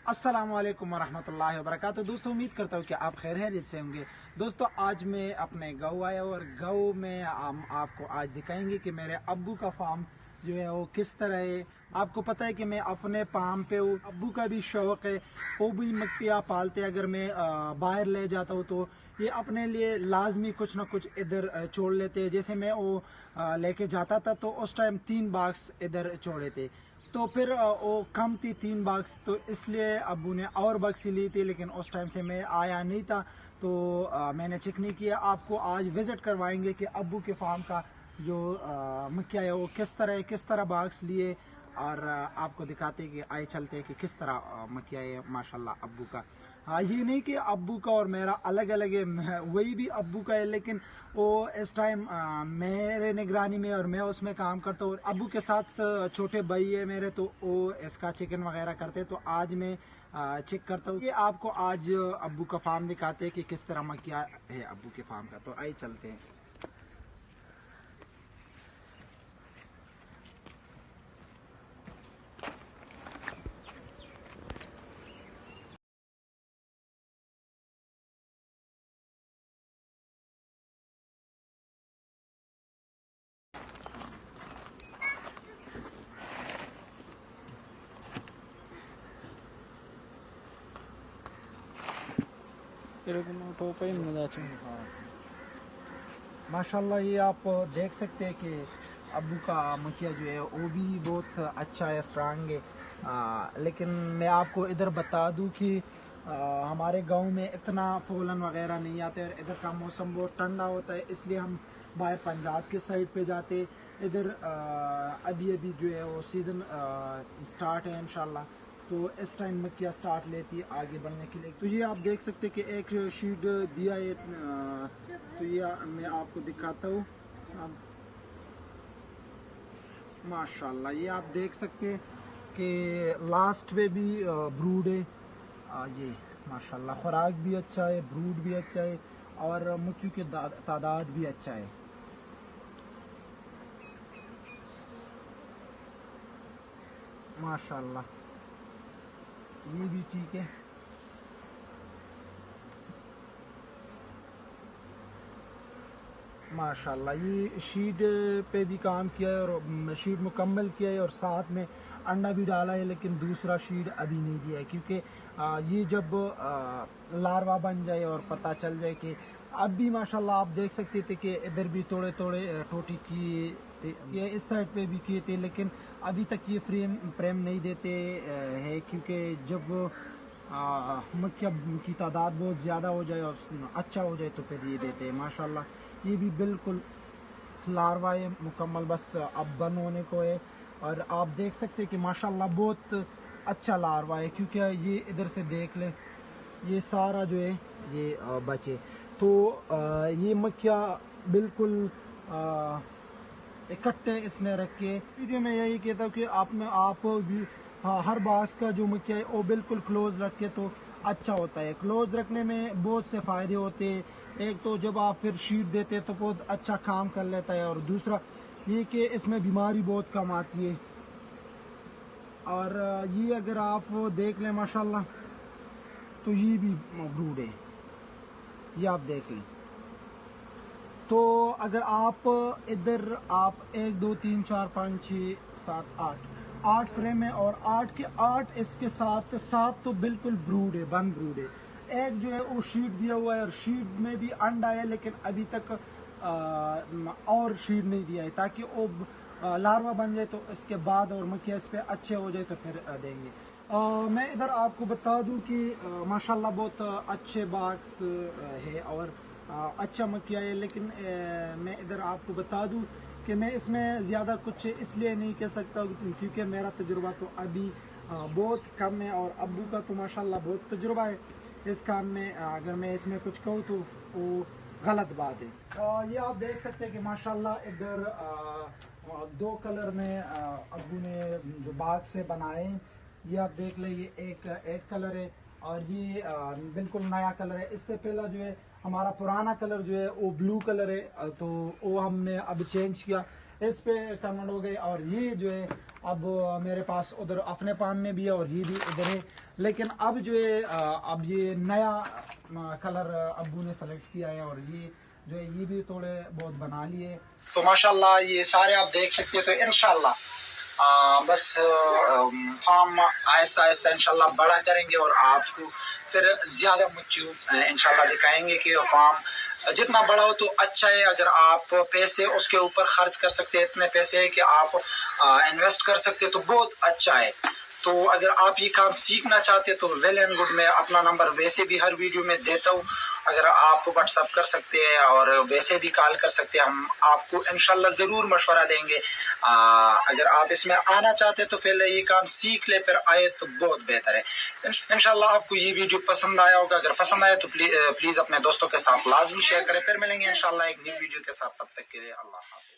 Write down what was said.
अस्सलाम वालेकुम वरहमतुल्लाहि वबरकातुहू। दोस्तों, उम्मीद करता हूँ कि आप खैरियत से होंगे। दोस्तों, आज मैं अपने गाँव आया हूँ और गाँव में हम आपको आज दिखाएंगे कि मेरे अब्बू का फार्म जो है वो किस तरह है। आपको पता है कि मैं अपने फार्म पे हूँ, अब्बू का भी शौक है, वो भी मक्खियाँ पालते। अगर मैं बाहर ले जाता हूँ तो ये अपने लिए लाजमी कुछ ना कुछ इधर छोड़ लेते हैं। जैसे मैं वो लेके जाता था तो उस टाइम 3 बाक्स इधर छोड़े थे, तो फिर वो कम थी 3 बाक्स, तो इसलिए अब्बू ने और बक्सी ली थी, लेकिन उस टाइम से मैं आया नहीं था तो मैंने चेक नहीं किया। आपको आज विज़िट करवाएंगे कि अब्बू के फार्म का जो मक्खिया है वो किस तरह बाक्स लिए, और आपको दिखाते हैं कि आए चलते हैं कि किस तरह मक्खिया है माशाल्लाह अब्बू का। ये नहीं कि अब्बू का और मेरा अलग अलग है, वही भी अब्बू का है, लेकिन वो इस टाइम मेरे निगरानी में और मैं उसमें काम करता हूँ। अब्बू के साथ छोटे भाई है मेरे, तो वो इसका चिकन वगैरह करते हैं, तो आज मैं चेक करता हूँ। ये आपको आज अब्बू का फार्म दिखाते हैं कि किस तरह मक्खिया है अब्बू के फार्म का। तो आइए चलते हैं। माशाल्लाह, ये आप देख सकते हैं कि अब्बू का मक्खिया जो है वो भी बहुत अच्छा है, स्ट्रांग है। लेकिन मैं आपको इधर बता दूं कि हमारे गांव में इतना फूलन वगैरह नहीं आते और इधर का मौसम बहुत ठंडा होता है, इसलिए हम बाहर पंजाब के साइड पे जाते। इधर अभी अभी जो है वो सीज़न स्टार्ट है इंशाल्लाह, तो इस टाइम मक्खिया स्टार्ट लेती है आगे बढ़ने के लिए। तो ये आप देख सकते हैं कि एक शीट दिया है, तो ये मैं आपको दिखाता हूँ। माशाल्लाह, ये आप देख सकते हैं कि लास्ट में भी ब्रूड है। ये माशाल्लाह खुराक भी अच्छा है, ब्रूड भी अच्छा है और मक्खियों की तादाद भी अच्छा है। माशाल्लाह, ये भी ठीक है। माशाल्लाह, ये शीट पे भी काम किया है और शीट मुकम्मल किया है और साथ में अंडा भी डाला है, लेकिन दूसरा शीट अभी नहीं दिया है, क्योंकि ये जब लार्वा बन जाए और पता चल जाए कि अब भी माशाल्लाह आप देख सकते थे कि इधर भी थोड़े थोड़े टोटी किए थे, ये इस साइड पे भी किए थे, लेकिन अभी तक ये प्रेम नहीं देते है, क्योंकि जब मक्खिया की तादाद बहुत ज़्यादा हो जाए और अच्छा हो जाए तो फिर ये देते हैं। माशाल्लाह, ये भी बिल्कुल लार्वा है मुकम्मल, बस अब बंद होने को है। और आप देख सकते हैं कि माशाल्लाह बहुत अच्छा लार्वा है, क्योंकि ये इधर से देख ले, ये सारा जो है ये बचे। तो ये मक्खिया बिल्कुल इकट्ठे इसने रख के। वीडियो में यही कहता हूँ कि आप भी हर बास का जो मक्खिया है वो बिल्कुल क्लोज रख के तो अच्छा होता है। क्लोज रखने में बहुत से फ़ायदे होते हैं। एक तो जब आप फिर शीट देते हैं तो बहुत अच्छा काम कर लेता है, और दूसरा ये कि इसमें बीमारी बहुत कम आती है। और ये अगर आप देख लें माशाल्लाह, तो ये भी ब्रूड है, ये आप देख लें। तो अगर आप इधर आप 1 2 3 4 5 6 7 8 फ्रेम है, और 8 के 8 इसके साथ 7 तो बिल्कुल ब्रूड है, बन ब्रूड है। एक जो है वो शीट दिया हुआ है और शीट में भी अंडा है, लेकिन अभी तक और शीट नहीं दिया है, ताकि वो लार्वा बन जाए तो इसके बाद और मक्खिया इस पे अच्छे हो जाए तो फिर देंगे। मैं इधर आपको बता दूं कि माशाल्लाह बहुत अच्छे बाक्स है और अच्छा मक्खिया है, लेकिन मैं इधर आपको बता दूं कि मैं इसमें ज़्यादा कुछ इसलिए नहीं कह सकता क्योंकि मेरा तजुर्बा तो अभी बहुत कम है, और अब्बू का तो माशाल्लाह बहुत तजुर्बा है इस काम में। अगर मैं इसमें कुछ कहूँ तो वो गलत बात है। ये आप देख सकते हैं कि माशाल्लाह इधर 2 कलर में अब्बू ने जो बाग से बनाए, ये आप देख लें, ये एक कलर है और ये बिल्कुल नया कलर है। इससे पहला जो है हमारा पुराना कलर जो है वो ब्लू कलर है, तो वो हमने अब चेंज किया, इस पे कन्वर्ट हो गए। और ये जो है अब मेरे पास उधर अपने पान में भी है और ये भी उधर है, لیکن اب جو ہے اب یہ نیا کلر ابو نے سلیکٹ کیا ہے اور یہ جو ہے یہ بھی تھوڑے بہت بنا لیے. تو ماشاءاللہ یہ سارے آپ دیکھ سکتے ہیں. تو انشاءاللہ بس فارم آہستہ آہستہ انشاءاللہ بڑا کریں گے اور آپ کو پھر زیادہ مچھو انشاءاللہ دکھائیں گے کہ فارم جتنا بڑا ہو تو اچھا ہے. اگر آپ پیسے اس کے اوپر خرچ کر سکتے ہیں، اتنے پیسے ہے کہ آپ انویسٹ کر سکتے ہیں، تو بہت اچھا ہے. تو اگر آپ یہ کام سیکھنا چاہتے تو ویل اینڈ گڈ. میں اپنا نمبر ویسے بھی ہر ویڈیو میں دیتا ہوں، اگر آپ واٹس اپ کر سکتے ہیں اور ویسے بھی کال کر سکتے ہیں. ہم آپ کو انشاءاللہ ضرور مشورہ دیں گے. اگر آپ اس میں آنا چاہتے تو پہلے یہ کام سیکھ لے، پھر آئے تو بہت بہتر ہے. انشاءاللہ آپ کو یہ ویڈیو پسند آیا ہوگا. اگر پسند آئے تو پلیز اپنے دوستوں کے ساتھ لازمی شیئر کریں. پھر ملیں گے انشاءاللہ ایک نئی ویڈیو کے ساتھ. تب تک کے لیے اللہ حافظ.